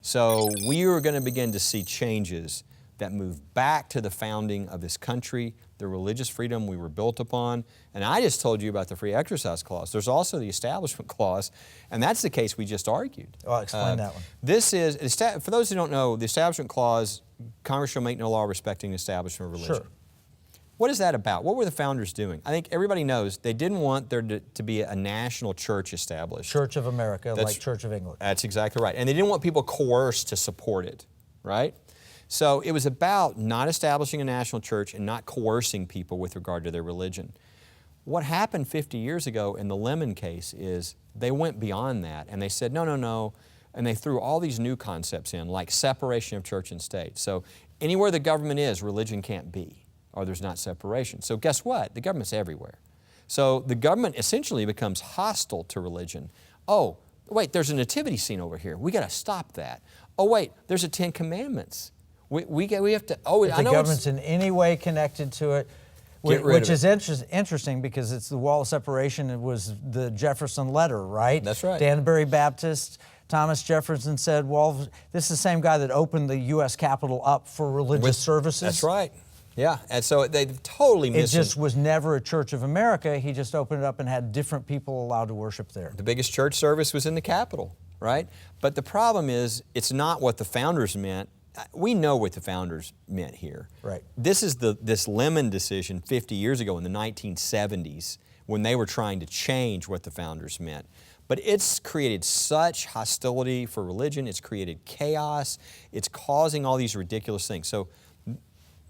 So we are going to begin to see changes that move back to the founding of this country, the religious freedom we were built upon. And I just told you about the Free Exercise Clause. There's also the Establishment Clause, and that's the case we just argued. Well, explain that one. This is, for those who don't know, the Establishment Clause, Congress shall make no law respecting the establishment of religion. Sure. What is that about? What were the founders doing? I think everybody knows they didn't want there to be a national church established. Church of America, like Church of England. That's exactly right. And they didn't want people coerced to support it, right? So it was about not establishing a national church and not coercing people with regard to their religion. What happened 50 years ago in the Lemon case is they went beyond that and they said, no, no, no, and they threw all these new concepts in, like separation of church and state. So anywhere the government is, religion can't be, or there's not separation. So guess what? The government's everywhere. So the government essentially becomes hostile to religion. Oh, wait, there's a nativity scene over here. We got to stop that. Oh, wait, there's a 10 Commandments. We have to, oh, if the government's in any way connected to it, which is interesting because it's the wall of separation. It was the Jefferson letter, right? That's right. Danbury Baptist, Thomas Jefferson said, well, this is the same guy that opened the U.S. Capitol up for religious services. That's right. Yeah, and so they totally missed it. Just was never a Church of America. He just opened it up and had different people allowed to worship there. The biggest church service was in the Capitol, right? But the problem is, it's not what the founders meant. We know what the founders meant here. Right. This is this Lemon decision 50 years ago in the 1970s when they were trying to change what the founders meant. But it's created such hostility for religion. It's created chaos. It's causing all these ridiculous things. So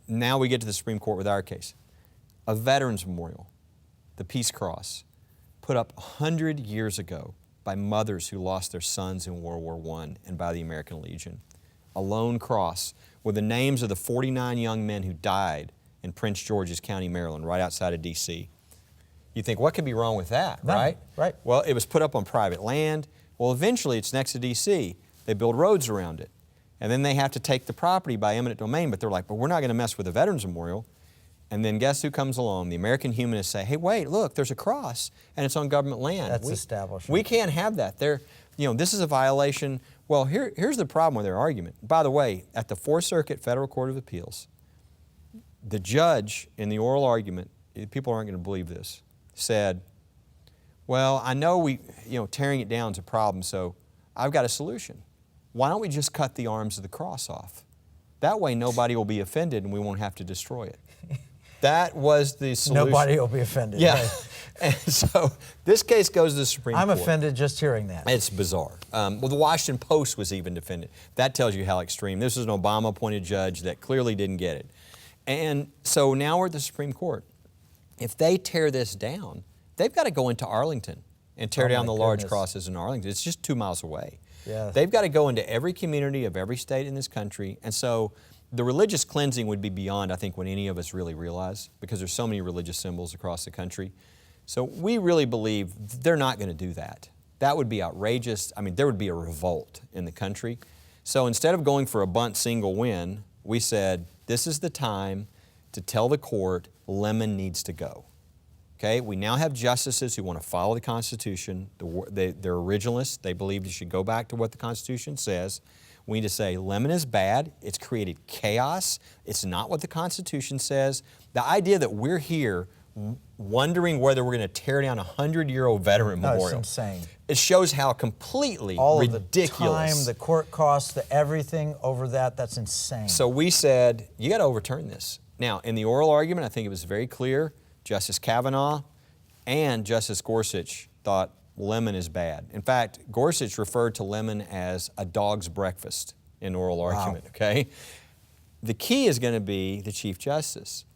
now we get to the Supreme Court with our case. A Veterans Memorial, the Peace Cross, put up 100 years ago by mothers who lost their sons in World War I and by the American Legion. A lone cross with the names of the 49 young men who died in Prince George's County, Maryland, right outside of D.C. You think, what could be wrong with that, right? Right. Well, it was put up on private land. Well, eventually it's next to D.C. They build roads around it. And then they have to take the property by eminent domain, but they're like, but we're not going to mess with the Veterans Memorial. And then guess who comes along? The American humanists say, hey, wait, look, there's a cross, and it's on government land. That's establishment. We can't have that. This is a violation. Well, here's the problem with their argument. By the way, at the Fourth Circuit Federal Court of Appeals, the judge in the oral argument, people aren't going to believe this, said, well, I know tearing it down is a problem, so I've got a solution. Why don't we just cut the arms of the cross off? That way nobody will be offended and we won't have to destroy it. That was the solution. Nobody will be offended. Yeah. Right. And so this case goes to the Supreme Court. I'm offended just hearing that. It's bizarre. Well, the Washington Post was even defended. That tells you how extreme. This is an Obama-appointed judge that clearly didn't get it. And so now we're at the Supreme Court. If they tear this down, they've got to go into Arlington and tear down the large crosses in Arlington. It's just 2 miles away. Yeah. They've got to go into every community of every state in this country. And so the religious cleansing would be beyond, I think, what any of us really realize, because there's so many religious symbols across the country. So we really believe they're not going to do that. That would be outrageous. I mean, there would be a revolt in the country. So instead of going for a bunt single win, we said, this is the time to tell the court Lemon needs to go. Okay, we now have justices who want to follow the Constitution. They're originalists. They believe you should go back to what the Constitution says. We need to say Lemon is bad. It's created chaos. It's not what the Constitution says. The idea that we're here wondering whether we're going to tear down a 100-year-old veteran memorial. It's insane. It shows how completely all ridiculous. All of the time, the court costs, the everything over that's insane. So we said, you got to overturn this. Now, in the oral argument, I think it was very clear. Justice Kavanaugh and Justice Gorsuch thought Lemon is bad. In fact, Gorsuch referred to Lemon as a dog's breakfast in oral argument, okay? The key is going to be the Chief Justice.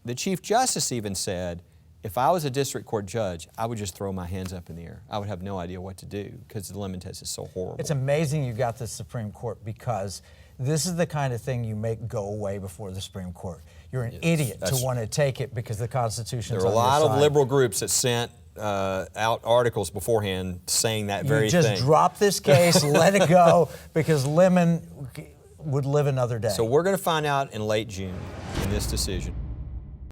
The Chief Justice even said, if I was a district court judge, I would just throw my hands up in the air. I would have no idea what to do because the Lemon test is so horrible. It's amazing you got the Supreme Court because this is the kind of thing you make go away before the Supreme Court. You're an idiot to want to take it because the Constitution is on your side. There are a lot of liberal groups that sent out articles beforehand saying that very thing. You just drop this case, let it go, because Lemon would live another day. So we're going to find out in late June in this decision.